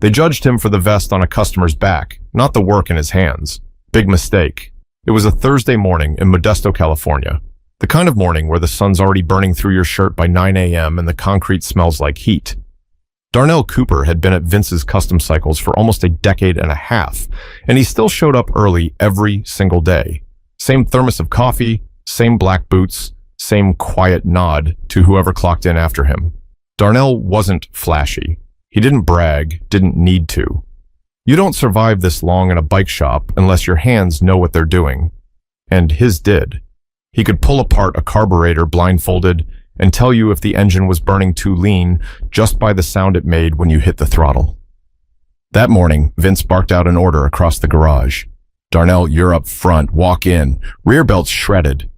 They judged him for the vest on a customer's back, not the work in his hands. Big mistake. It was a Thursday morning in Modesto, California. The kind of morning where the sun's already burning through your shirt by 9 a.m. and the concrete smells like heat. Darnell Cooper had been at Vince's Custom Cycles for almost a decade and a half, and he still showed up early every single day. Same thermos of coffee, same black boots, same quiet nod to whoever clocked in after him. Darnell wasn't flashy. He didn't brag, didn't need to. You don't survive this long in a bike shop unless your hands know what they're doing. And his did. He could pull apart a carburetor blindfolded and tell you if the engine was burning too lean just by the sound it made when you hit the throttle. That morning, Vince barked out an order across the garage. "Darnell, you're up front. Walk in. Rear belt's shredded."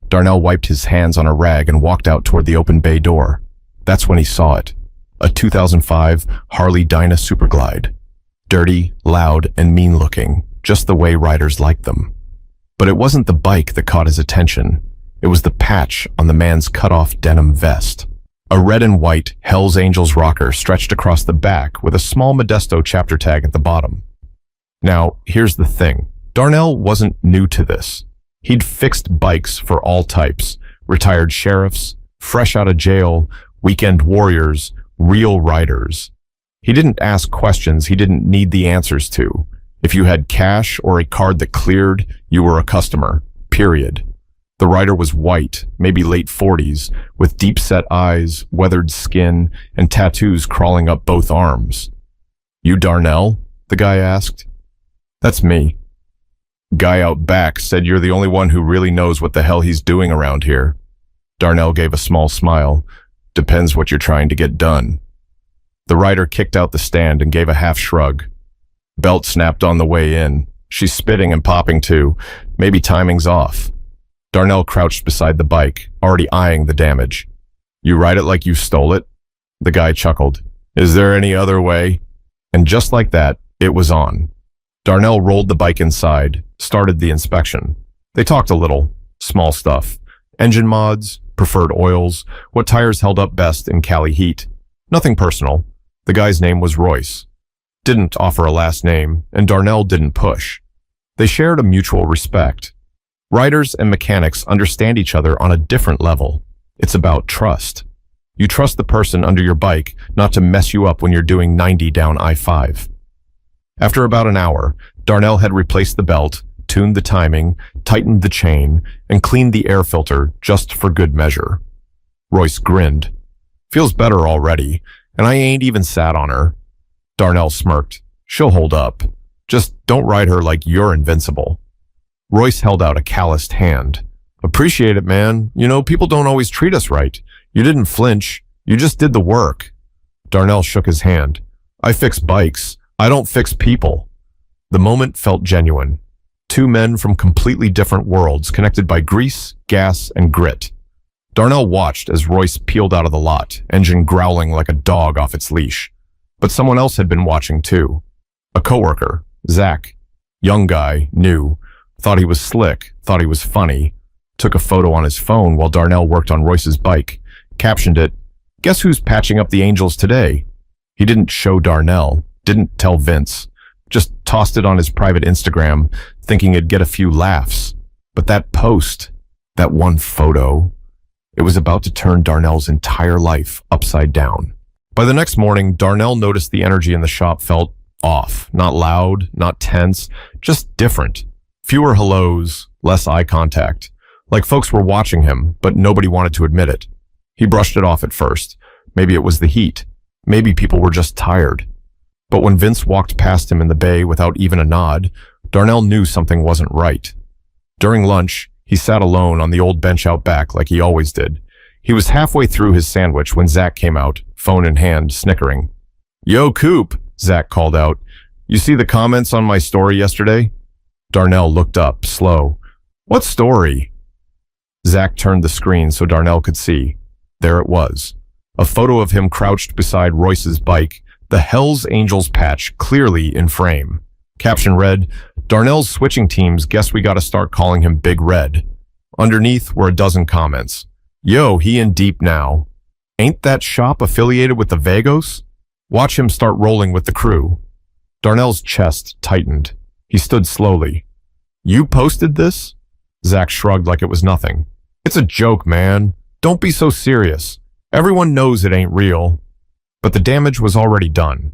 Darnell wiped his hands on a rag and walked out toward the open bay door. That's when he saw it. A 2005 Harley Dyna Superglide. Dirty, loud, and mean-looking, just the way riders like them. But it wasn't the bike that caught his attention. It was the patch on the man's cut-off denim vest. A red and white Hell's Angels rocker stretched across the back with a small Modesto chapter tag at the bottom. Now, here's the thing. Darnell wasn't new to this. He'd fixed bikes for all types, retired sheriffs, fresh out of jail, weekend warriors, real riders. He didn't ask questions he didn't need the answers to. If you had cash or a card that cleared, you were a customer, period. The rider was white, maybe late 40s, with deep-set eyes, weathered skin, and tattoos crawling up both arms. "You Darnell?" the guy asked. "That's me." Guy out back said you're the only one who really knows what the hell he's doing around here. Darnell gave a small smile. "Depends what you're trying to get done." The rider kicked out the stand and gave a half shrug. Belt snapped on the way in. She's spitting and popping too. Maybe timing's off. Darnell crouched beside the bike, already eyeing the damage. "You ride it like you stole it?" The guy chuckled. "Is there any other way?" And just like that, it was on. Darnell rolled the bike inside, started the inspection. They talked a little, small stuff. Engine mods, preferred oils, what tires held up best in Cali heat. Nothing personal. The guy's name was Royce. Didn't offer a last name, and Darnell didn't push. They shared a mutual respect. Riders and mechanics understand each other on a different level. It's about trust. You trust the person under your bike not to mess you up when you're doing 90 down I-5. After about an hour, Darnell had replaced the belt, tuned the timing, tightened the chain, and cleaned the air filter just for good measure. Royce grinned. "Feels better already, and I ain't even sat on her." Darnell smirked. "She'll hold up. Just don't ride her like you're invincible." Royce held out a calloused hand. "Appreciate it, man. You know, people don't always treat us right. You didn't flinch. You just did the work." Darnell shook his hand. "I fix bikes. I don't fix people." The moment felt genuine. Two men from completely different worlds connected by grease, gas, and grit. Darnell watched as Royce peeled out of the lot, engine growling like a dog off its leash. But someone else had been watching too. A coworker, Zach. Young guy, new. Thought he was slick, thought he was funny. Took a photo on his phone while Darnell worked on Royce's bike. Captioned it, "Guess who's patching up the Angels today?" He didn't show Darnell, didn't tell Vince. Just tossed it on his private Instagram, thinking it'd get a few laughs. But that post, that one photo, it was about to turn Darnell's entire life upside down. By the next morning, Darnell noticed the energy in the shop felt off. Not loud, not tense, just different. Fewer hellos, less eye contact. Like folks were watching him, but nobody wanted to admit it. He brushed it off at first. Maybe it was the heat. Maybe people were just tired. But when Vince walked past him in the bay without even a nod, Darnell knew something wasn't right. During lunch, he sat alone on the old bench out back like he always did. He was halfway through his sandwich when Zach came out, phone in hand, snickering. "Yo, Coop," Zach called out. "You see the comments on my story yesterday?" Darnell looked up, slow. "What story?" Zach turned the screen so Darnell could see. There it was. A photo of him crouched beside Royce's bike, the Hell's Angels patch clearly in frame. Caption read, "Darnell's switching teams guess we gotta start calling him Big Red." Underneath were a dozen comments. "Yo, he in deep now. Ain't that shop affiliated with the Vagos?" Watch him start rolling with the crew. Darnell's chest tightened. He stood slowly. You posted this? Zach shrugged like it was nothing. It's a joke, man. Don't be so serious. Everyone knows it ain't real. But the damage was already done.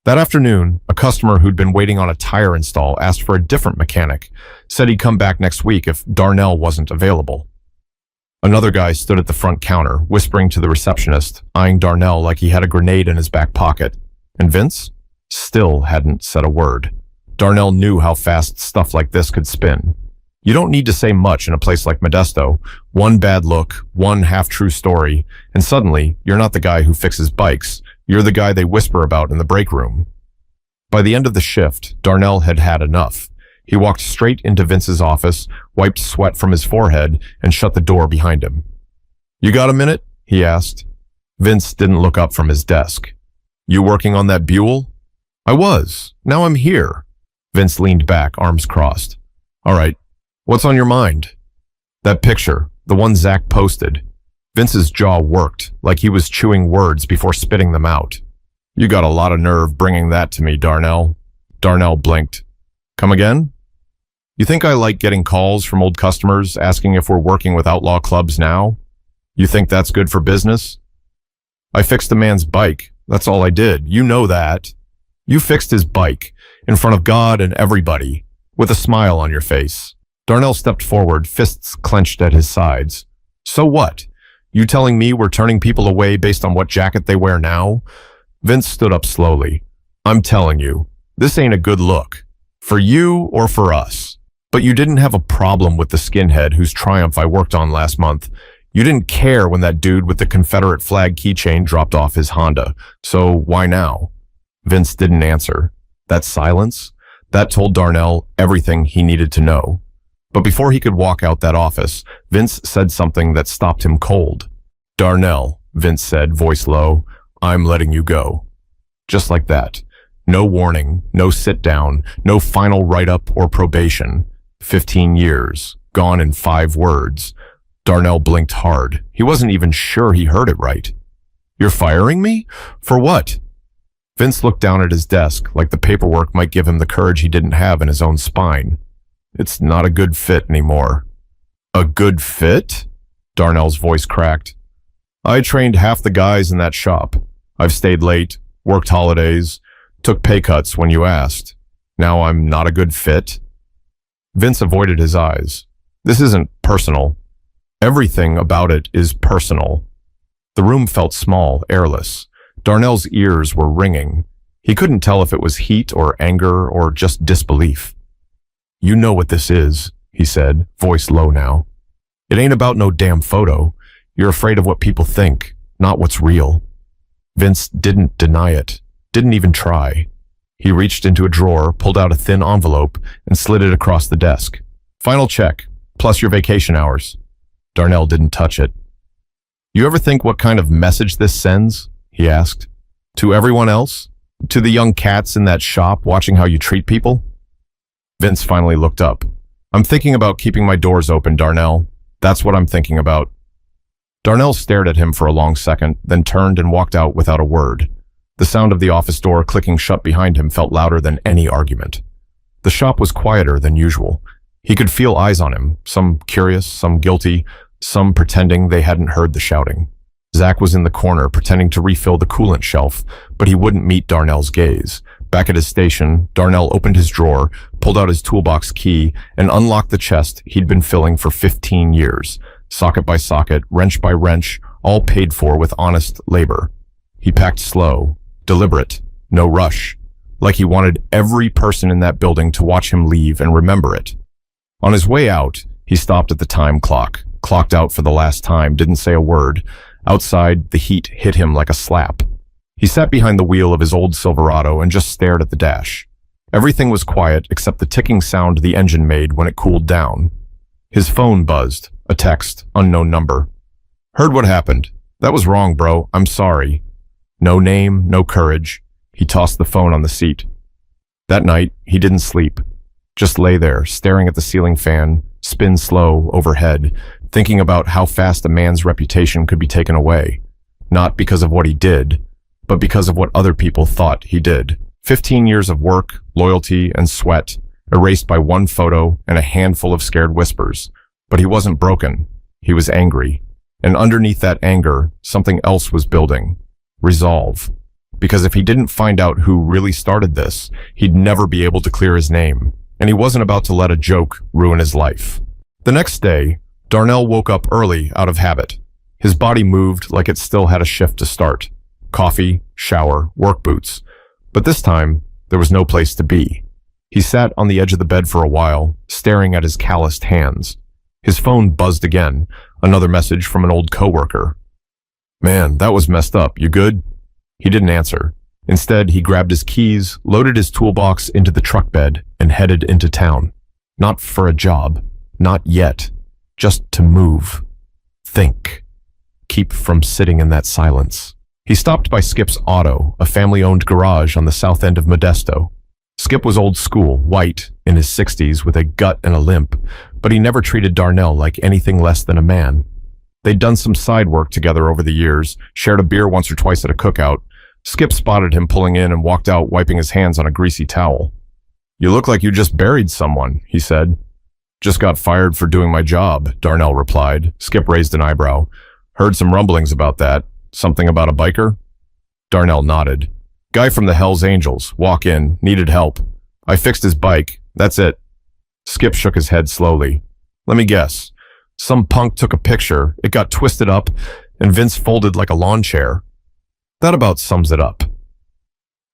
That afternoon, a customer who'd been waiting on a tire install asked for a different mechanic, said he'd come back next week if Darnell wasn't available. Another guy stood at the front counter, whispering to the receptionist, eyeing Darnell like he had a grenade in his back pocket. And Vince still hadn't said a word. Darnell knew how fast stuff like this could spin. You don't need to say much in a place like Modesto. One bad look, one half-true story, and suddenly, you're not the guy who fixes bikes. You're the guy they whisper about in the break room. By the end of the shift, Darnell had had enough. He walked straight into Vince's office, wiped sweat from his forehead, and shut the door behind him. You got a minute? He asked. Vince didn't look up from his desk. You working on that Buell? I was. Now I'm here. Vince leaned back, arms crossed. All right. What's on your mind? That picture, the one Zach posted. Vince's jaw worked, like he was chewing words before spitting them out. You got a lot of nerve bringing that to me, Darnell. Darnell blinked. Come again? You think I like getting calls from old customers asking if we're working with outlaw clubs now? You think that's good for business? I fixed a man's bike. That's all I did. You know that. You fixed his bike, in front of God and everybody, with a smile on your face. Darnell stepped forward, fists clenched at his sides. So what? You telling me we're turning people away based on what jacket they wear now? Vince stood up slowly. I'm telling you, this ain't a good look. For you or for us. But you didn't have a problem with the skinhead whose Triumph I worked on last month. You didn't care when that dude with the Confederate flag keychain dropped off his Honda. So why now? Vince didn't answer. That silence? That told Darnell everything he needed to know. But before he could walk out that office, Vince said something that stopped him cold. Darnell, Vince said, voice low, I'm letting you go. Just like that. No warning, no sit down, no final write-up or probation. 15 years, gone in 5 words. Darnell blinked hard. He wasn't even sure he heard it right. You're firing me? For what? Vince looked down at his desk, like the paperwork might give him the courage he didn't have in his own spine. It's not a good fit anymore. A good fit? Darnell's voice cracked. I trained half the guys in that shop. I've stayed late, worked holidays, took pay cuts when you asked. Now I'm not a good fit? Vince avoided his eyes. This isn't personal. Everything about it is personal. The room felt small, airless. Darnell's ears were ringing. He couldn't tell if it was heat or anger or just disbelief. You know what this is, he said, voice low now. It ain't about no damn photo. You're afraid of what people think, not what's real. Vince didn't deny it, didn't even try. He reached into a drawer, pulled out a thin envelope, and slid it across the desk. Final check, plus your vacation hours. Darnell didn't touch it. You ever think what kind of message this sends? He asked. To everyone else? To the young cats in that shop watching how you treat people? Vince finally looked up. I'm thinking about keeping my doors open, Darnell. That's what I'm thinking about. Darnell stared at him for a long second, then turned and walked out without a word. The sound of the office door clicking shut behind him felt louder than any argument. The shop was quieter than usual. He could feel eyes on him, some curious, some guilty, some pretending they hadn't heard the shouting. Zach was in the corner pretending to refill the coolant shelf, but he wouldn't meet Darnell's gaze. Back at his station, Darnell opened his drawer, pulled out his toolbox key, and unlocked the chest he'd been filling for 15 years. Socket by socket, wrench by wrench, all paid for with honest labor. He packed slow, deliberate, no rush, like he wanted every person in that building to watch him leave and remember it. On his way out, he stopped at the time clock, clocked out for the last time, didn't say a word. Outside, the heat hit him like a slap. He sat behind the wheel of his old Silverado and just stared at the dash. Everything was quiet except the ticking sound the engine made when it cooled down. His phone buzzed, a text, unknown number. Heard what happened. That was wrong, bro. I'm sorry. No name, no courage. He tossed the phone on the seat. That night, he didn't sleep. Just lay there, staring at the ceiling fan, spin slow overhead, thinking about how fast a man's reputation could be taken away. Not because of what he did, but because of what other people thought he did. 15 years of work, loyalty, and sweat, erased by one photo and a handful of scared whispers. But he wasn't broken. He was angry. And underneath that anger, something else was building. Resolve. Because if he didn't find out who really started this, he'd never be able to clear his name. And he wasn't about to let a joke ruin his life. The next day, Darnell woke up early out of habit. His body moved like it still had a shift to start. Coffee, shower, work boots. But this time, there was no place to be. He sat on the edge of the bed for a while, staring at his calloused hands. His phone buzzed again, another message from an old coworker. "Man, that was messed up. You good?" He didn't answer. Instead, he grabbed his keys, loaded his toolbox into the truck bed, and headed into town. Not for a job. Not yet. Just to move. Think. Keep from sitting in that silence. He stopped by Skip's Auto, a family-owned garage on the south end of Modesto. Skip was old school, white, in his 60s with a gut and a limp, but he never treated Darnell like anything less than a man. They'd done some side work together over the years, shared a beer once or twice at a cookout. Skip spotted him pulling in and walked out wiping his hands on a greasy towel. "You look like you just buried someone," he said. "Just got fired for doing my job," Darnell replied. Skip raised an eyebrow. "Heard some rumblings about that. Something about a biker?" Darnell nodded. "Guy from the Hells Angels. Walk in. Needed help. I fixed his bike. That's it." Skip shook his head slowly. "Let me guess. Some punk took a picture, it got twisted up, and Vince folded like a lawn chair. That about sums it up."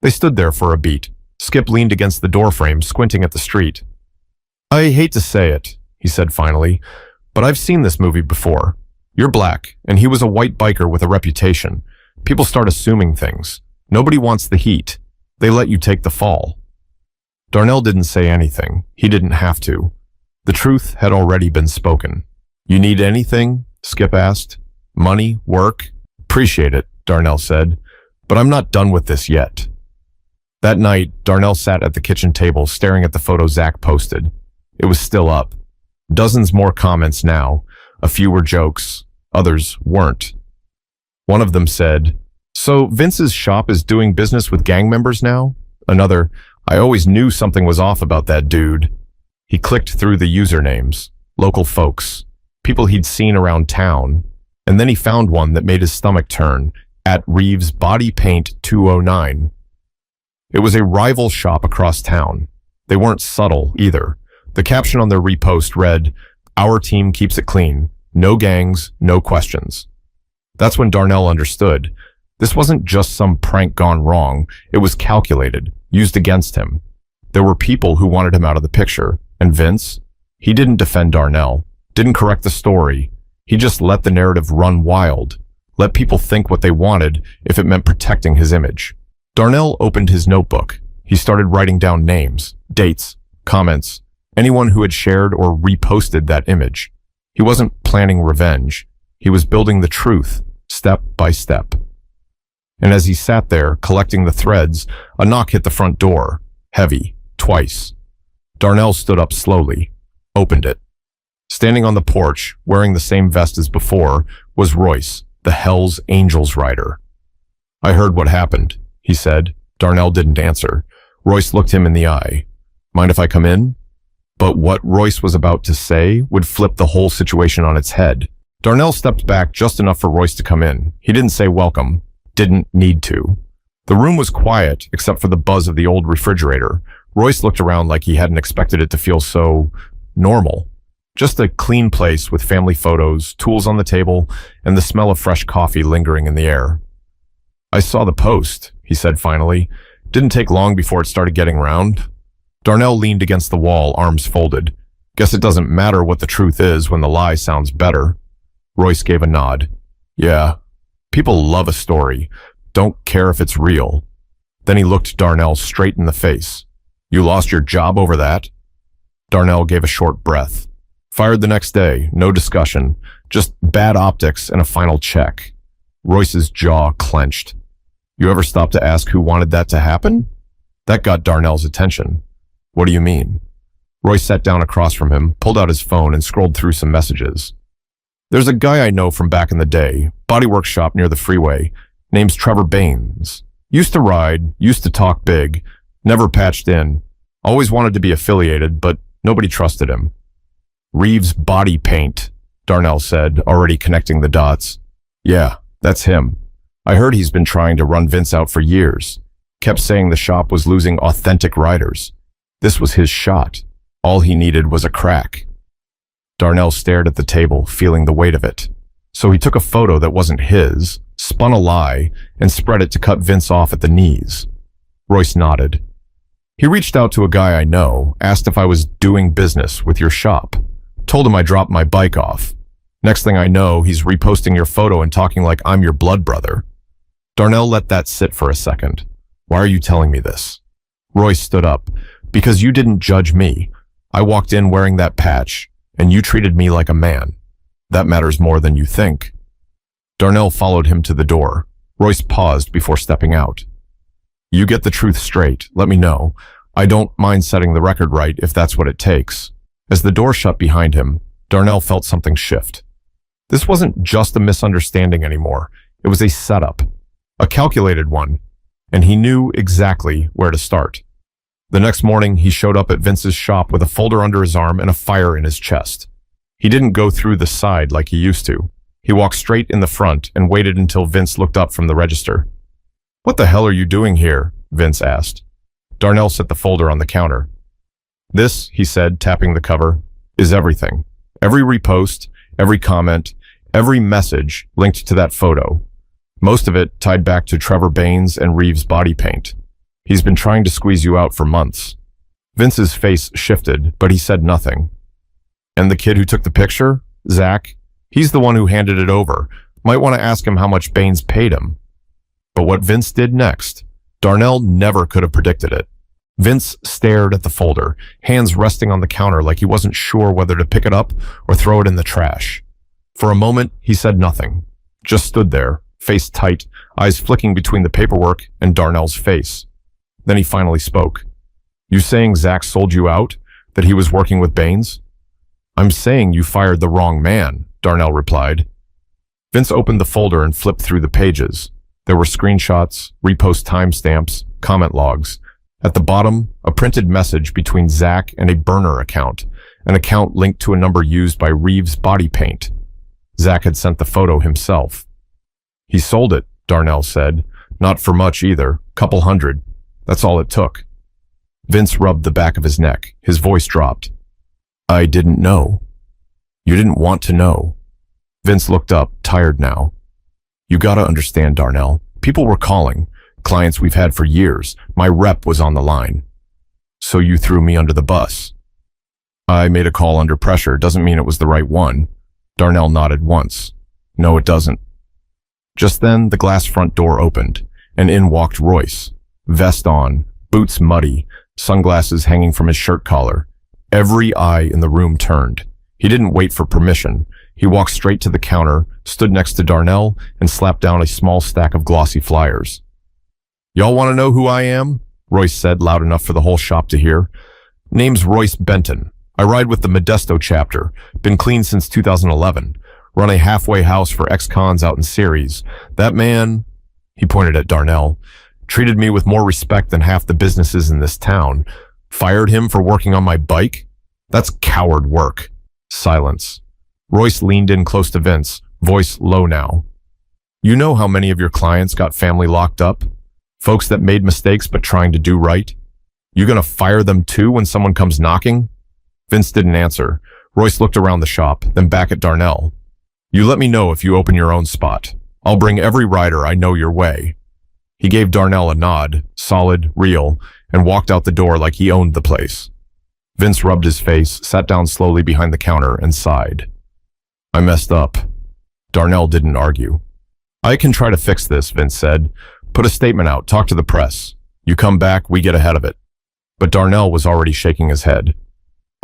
They stood there for a beat. Skip leaned against the doorframe, squinting at the street. "I hate to say it," he said finally, "but I've seen this movie before. You're black, and he was a white biker with a reputation. People start assuming things. Nobody wants the heat. They let you take the fall." Darnell didn't say anything. He didn't have to. The truth had already been spoken. "You need anything?" Skip asked. "Money? Work?" "Appreciate it," Darnell said, "but I'm not done with this yet." That night, Darnell sat at the kitchen table staring at the photo Zach posted. It was still up. Dozens more comments now. A few were jokes. Others weren't. One of them said, "So Vince's shop is doing business with gang members now?" Another, "I always knew something was off about that dude." He clicked through the usernames. Local folks. People he'd seen around town. And then he found one that made his stomach turn. At Reeves Body Paint 209. It was a rival shop across town. They weren't subtle either. The caption on their repost read, "Our team keeps it clean. No gangs, no questions." That's when Darnell understood. This wasn't just some prank gone wrong. It was calculated, used against him. There were people who wanted him out of the picture. And Vince? He didn't defend Darnell, didn't correct the story. He just let the narrative run wild, let people think what they wanted if it meant protecting his image. Darnell opened his notebook. He started writing down names, dates, comments, anyone who had shared or reposted that image. He wasn't planning revenge. He was building the truth, step by step. And as he sat there, collecting the threads, a knock hit the front door, heavy, twice. Darnell stood up slowly, opened it. Standing on the porch, wearing the same vest as before, was Royce, the Hells Angels rider. "I heard what happened," he said. Darnell didn't answer. Royce looked him in the eye. "Mind if I come in?" But what Royce was about to say would flip the whole situation on its head. Darnell stepped back just enough for Royce to come in. He didn't say welcome. Didn't need to. The room was quiet, except for the buzz of the old refrigerator. Royce looked around like he hadn't expected it to feel so normal. Just a clean place with family photos, tools on the table, and the smell of fresh coffee lingering in the air. "I saw the post," he said finally. "Didn't take long before it started getting round." Darnell leaned against the wall, arms folded. "Guess it doesn't matter what the truth is when the lie sounds better." Royce gave a nod. "Yeah. People love a story. Don't care if it's real." Then he looked Darnell straight in the face. "You lost your job over that?" Darnell gave a short breath. "Fired the next day. No discussion. Just bad optics and a final check." Royce's jaw clenched. "You ever stop to ask who wanted that to happen?" That got Darnell's attention. "What do you mean?" Royce sat down across from him, pulled out his phone, and scrolled through some messages. "There's a guy I know from back in the day, body workshop near the freeway. Name's Trevor Baines. Used to ride, used to talk big, never patched in. Always wanted to be affiliated, but nobody trusted him. Reeves Body Paint, Darnell said, already connecting the dots. Yeah, that's him. I heard he's been trying to run Vince out for years. Kept saying the shop was losing authentic riders. This was his shot. All he needed was a crack. Darnell stared at the table, feeling the weight of it. So he took a photo that wasn't his, spun a lie, and spread it to cut Vince off at the knees. Royce nodded. He reached out to a guy I know, asked if I was doing business with your shop. Told him I dropped my bike off. Next thing I know, he's reposting your photo and talking like I'm your blood brother. Darnell let that sit for a second. Why are you telling me this? Royce stood up. Because you didn't judge me. I walked in wearing that patch, and you treated me like a man. That matters more than you think. Darnell followed him to the door. Royce paused before stepping out. You get the truth straight. Let me know. I don't mind setting the record right if that's what it takes. As the door shut behind him, Darnell felt something shift. This wasn't just a misunderstanding anymore. It was a setup. A calculated one. And he knew exactly where to start. The next morning, he showed up at Vince's shop with a folder under his arm and a fire in his chest. He didn't go through the side like he used to. He walked straight in the front and waited until Vince looked up from the register. What the hell are you doing here? Vince asked. Darnell set the folder on the counter. This, he said, tapping the cover, is everything. Every repost, every comment, every message linked to that photo. Most of it tied back to Trevor Baines and Reeves Body Paint. He's been trying to squeeze you out for months. Vince's face shifted, but he said nothing. And the kid who took the picture? Zach? He's the one who handed it over. Might want to ask him how much Baines paid him. But what Vince did next, Darnell never could have predicted it. Vince stared at the folder, hands resting on the counter like he wasn't sure whether to pick it up or throw it in the trash. For a moment, he said nothing. Just stood there, face tight, eyes flicking between the paperwork and Darnell's face. Then he finally spoke. You saying Zach sold you out? That he was working with Baines? I'm saying you fired the wrong man, Darnell replied. Vince opened the folder and flipped through the pages. There were screenshots, repost timestamps, comment logs. At the bottom, a printed message between Zach and a burner account, an account linked to a number used by Reeves Body Paint. Zach had sent the photo himself. He sold it, Darnell said. Not for much either, couple hundred. That's all it took. Vince rubbed the back of his neck. His voice dropped. I didn't know. You didn't want to know. Vince looked up, tired now. You gotta understand, Darnell. People were calling. Clients we've had for years. My rep was on the line. So you threw me under the bus. I made a call under pressure. Doesn't mean it was the right one. Darnell nodded once. No, it doesn't. Just then, the glass front door opened, and in walked Royce. Vest on, boots muddy, sunglasses hanging from his shirt collar. Every eye in the room turned. He didn't wait for permission. He walked straight to the counter, stood next to Darnell, and slapped down a small stack of glossy flyers. Y'all want to know who I am? Royce said, loud enough for the whole shop to hear. Name's Royce Benton. I ride with the Modesto chapter. Been clean since 2011. Run a halfway house for ex-cons out in Ceres. That man, he pointed at Darnell, treated me with more respect than half the businesses in this town. Fired him for working on my bike? That's coward work. Silence. Royce leaned in close to Vince, voice low now. You know how many of your clients got family locked up? Folks that made mistakes but trying to do right? You gonna fire them too when someone comes knocking? Vince didn't answer. Royce looked around the shop, then back at Darnell. You let me know if you open your own spot. I'll bring every rider I know your way. He gave Darnell a nod, solid, real, and walked out the door like he owned the place. Vince rubbed his face, sat down slowly behind the counter, and sighed. I messed up. Darnell didn't argue. I can try to fix this, Vince said. Put a statement out, talk to the press. You come back, we get ahead of it. But Darnell was already shaking his head.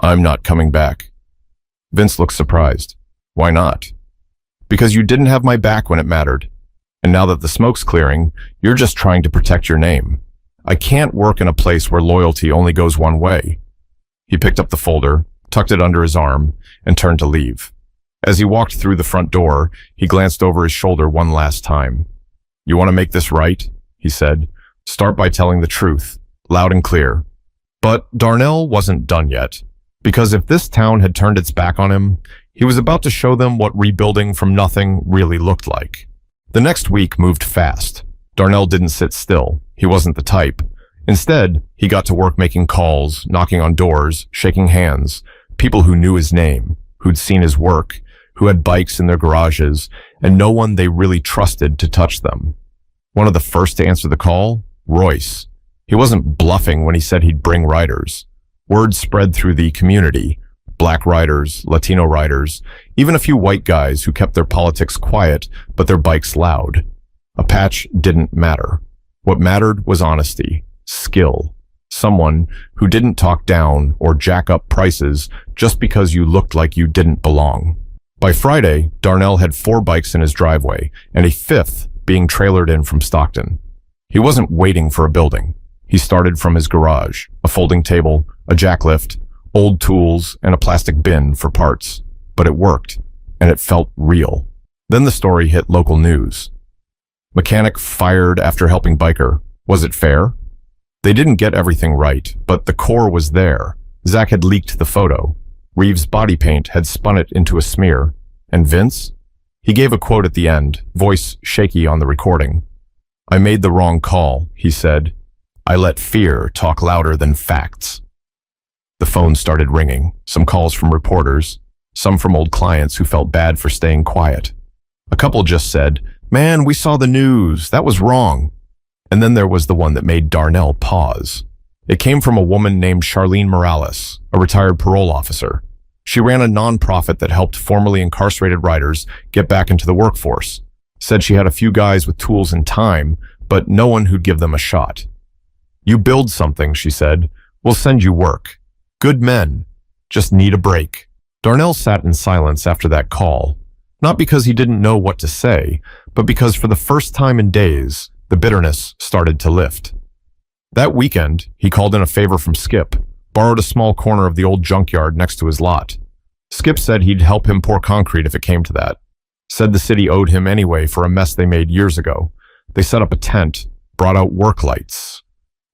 I'm not coming back. Vince looked surprised. Why not? Because you didn't have my back when it mattered. And now that the smoke's clearing, you're just trying to protect your name. I can't work in a place where loyalty only goes one way. He picked up the folder, tucked it under his arm, and turned to leave. As he walked through the front door, he glanced over his shoulder one last time. You want to make this right? He said. Start by telling the truth, loud and clear. But Darnell wasn't done yet, because if this town had turned its back on him, he was about to show them what rebuilding from nothing really looked like. The next week moved fast. Darnell didn't sit still. He wasn't the type. Instead, he got to work making calls, knocking on doors, shaking hands, people who knew his name, who'd seen his work, who had bikes in their garages, and no one they really trusted to touch them. One of the first to answer the call, Royce. He wasn't bluffing when he said he'd bring riders. Word spread through the community. Black riders, Latino riders, even a few white guys who kept their politics quiet, but their bikes loud. A patch didn't matter. What mattered was honesty, skill. Someone who didn't talk down or jack up prices just because you looked like you didn't belong. By Friday, Darnell had 4 bikes in his driveway and a 5th being trailered in from Stockton. He wasn't waiting for a building. He started from his garage, a folding table, a jacklift, old tools, and a plastic bin for parts. But it worked, and it felt real. Then the story hit local news. Mechanic fired after helping biker. Was it fair? They didn't get everything right, but the core was there. Zach had leaked the photo. Reeves' body paint had spun it into a smear. And Vince? He gave a quote at the end, voice shaky on the recording. I made the wrong call, he said. I let fear talk louder than facts. The phone started ringing, some calls from reporters, some from old clients who felt bad for staying quiet. A couple just said, man, we saw the news, that was wrong. And then there was the one that made Darnell pause. It came from a woman named Charlene Morales, a retired parole officer. She ran a nonprofit that helped formerly incarcerated riders get back into the workforce. Said she had a few guys with tools and time, but no one who'd give them a shot. You build something, she said. We'll send you work. Good men. Just need a break. Darnell sat in silence after that call, not because he didn't know what to say, but because for the first time in days, the bitterness started to lift. That weekend, he called in a favor from Skip, borrowed a small corner of the old junkyard next to his lot. Skip said he'd help him pour concrete if it came to that. Said the city owed him anyway for a mess they made years ago. They set up a tent, brought out work lights.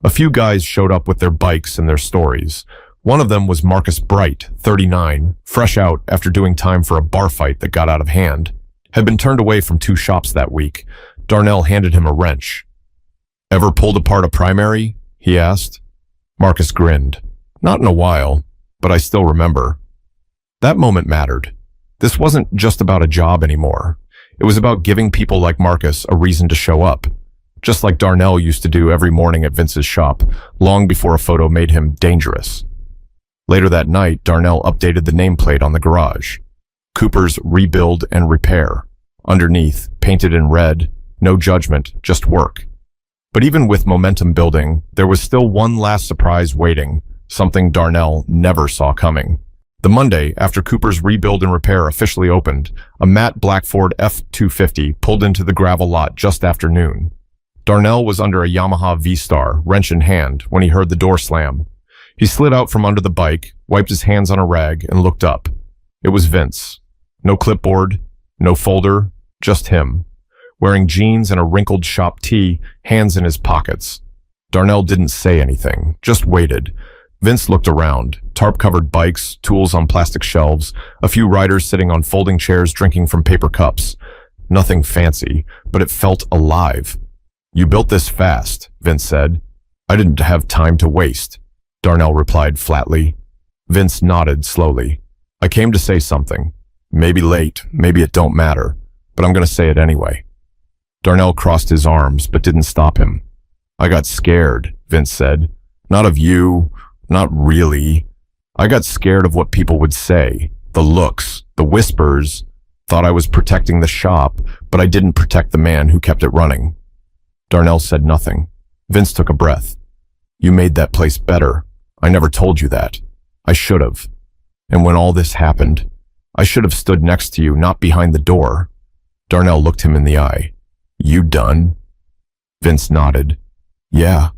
A few guys showed up with their bikes and their stories. One of them was Marcus Bright, 39, fresh out after doing time for a bar fight that got out of hand. Had been turned away from 2 shops that week. Darnell handed him a wrench. Ever pulled apart a primary? He asked. Marcus grinned. Not in a while, but I still remember. That moment mattered. This wasn't just about a job anymore. It was about giving people like Marcus a reason to show up, just like Darnell used to do every morning at Vince's shop, long before a photo made him dangerous. Later that night, Darnell updated the nameplate on the garage. Cooper's Rebuild and Repair. Underneath, painted in red, no judgment, just work. But even with momentum building, there was still one last surprise waiting, something Darnell never saw coming. The Monday, after Cooper's Rebuild and Repair officially opened, a matte black Ford F-250 pulled into the gravel lot just after noon. Darnell was under a Yamaha V-Star, wrench in hand, when he heard the door slam. He slid out from under the bike, wiped his hands on a rag, and looked up. It was Vince. No clipboard, no folder, just him. Wearing jeans and a wrinkled shop tee, hands in his pockets. Darnell didn't say anything, just waited. Vince looked around. Tarp-covered bikes, tools on plastic shelves, a few riders sitting on folding chairs drinking from paper cups. Nothing fancy, but it felt alive. You built this fast, Vince said. I didn't have time to waste, Darnell replied flatly. Vince nodded slowly. I came to say something. Maybe late, maybe it don't matter, but I'm going to say it anyway. Darnell crossed his arms, but didn't stop him. I got scared, Vince said. Not of you, not really. I got scared of what people would say, the looks, the whispers. Thought I was protecting the shop, but I didn't protect the man who kept it running. Darnell said nothing. Vince took a breath. You made that place better. I never told you that. I should have. And when all this happened, I should have stood next to you, not behind the door. Darnell looked him in the eye. You done? Vince nodded. Yeah.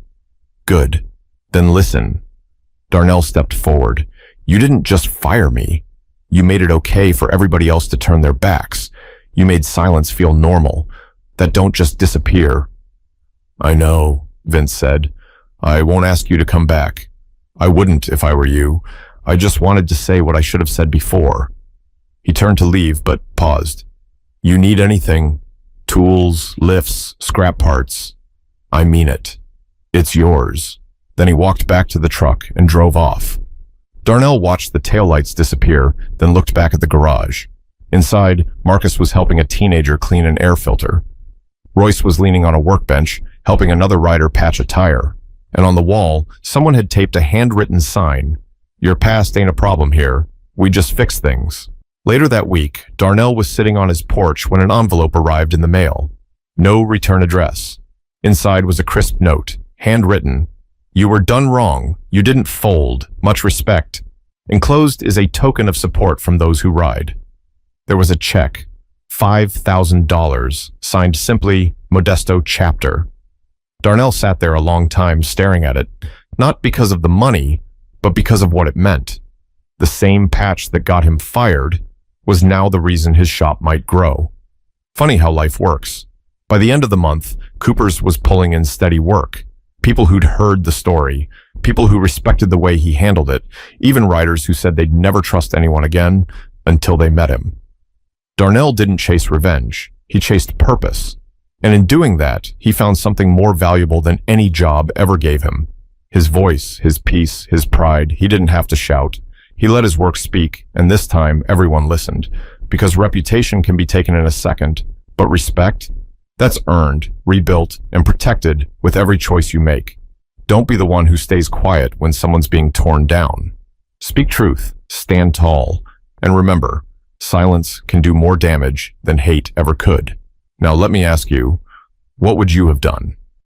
Good. Then listen. Darnell stepped forward. You didn't just fire me. You made it okay for everybody else to turn their backs. You made silence feel normal. that don't just disappear. I know, Vince said. I won't ask you to come back. I wouldn't if I were you. I just wanted to say what I should have said before. He turned to leave, but paused. You need anything? Tools, lifts, scrap parts. I mean it. It's yours. Then he walked back to the truck and drove off. Darnell watched the taillights disappear, then looked back at the garage. Inside, Marcus was helping a teenager clean an air filter. Royce was leaning on a workbench, helping another rider patch a tire. And on the wall, someone had taped a handwritten sign. Your past ain't a problem here. We just fix things. Later that week, Darnell was sitting on his porch when an envelope arrived in the mail. No return address. Inside was a crisp note, handwritten. You were done wrong. You didn't fold. Much respect. Enclosed is a token of support from those who ride. There was a check, $5,000, signed simply Modesto Chapter. Darnell sat there a long time staring at it, not because of the money, but because of what it meant. The same patch that got him fired was now the reason his shop might grow. Funny how life works. By the end of the month, Cooper's was pulling in steady work. People who'd heard the story, people who respected the way he handled it, even riders who said they'd never trust anyone again until they met him. Darnell didn't chase revenge. He chased purpose. And in doing that, he found something more valuable than any job ever gave him. His voice, his peace, his pride. He didn't have to shout. He let his work speak, and this time everyone listened. Because reputation can be taken in a second, but respect? That's earned, rebuilt, and protected with every choice you make. Don't be the one who stays quiet when someone's being torn down. Speak truth, stand tall, and remember, silence can do more damage than hate ever could. Now let me ask you, what would you have done?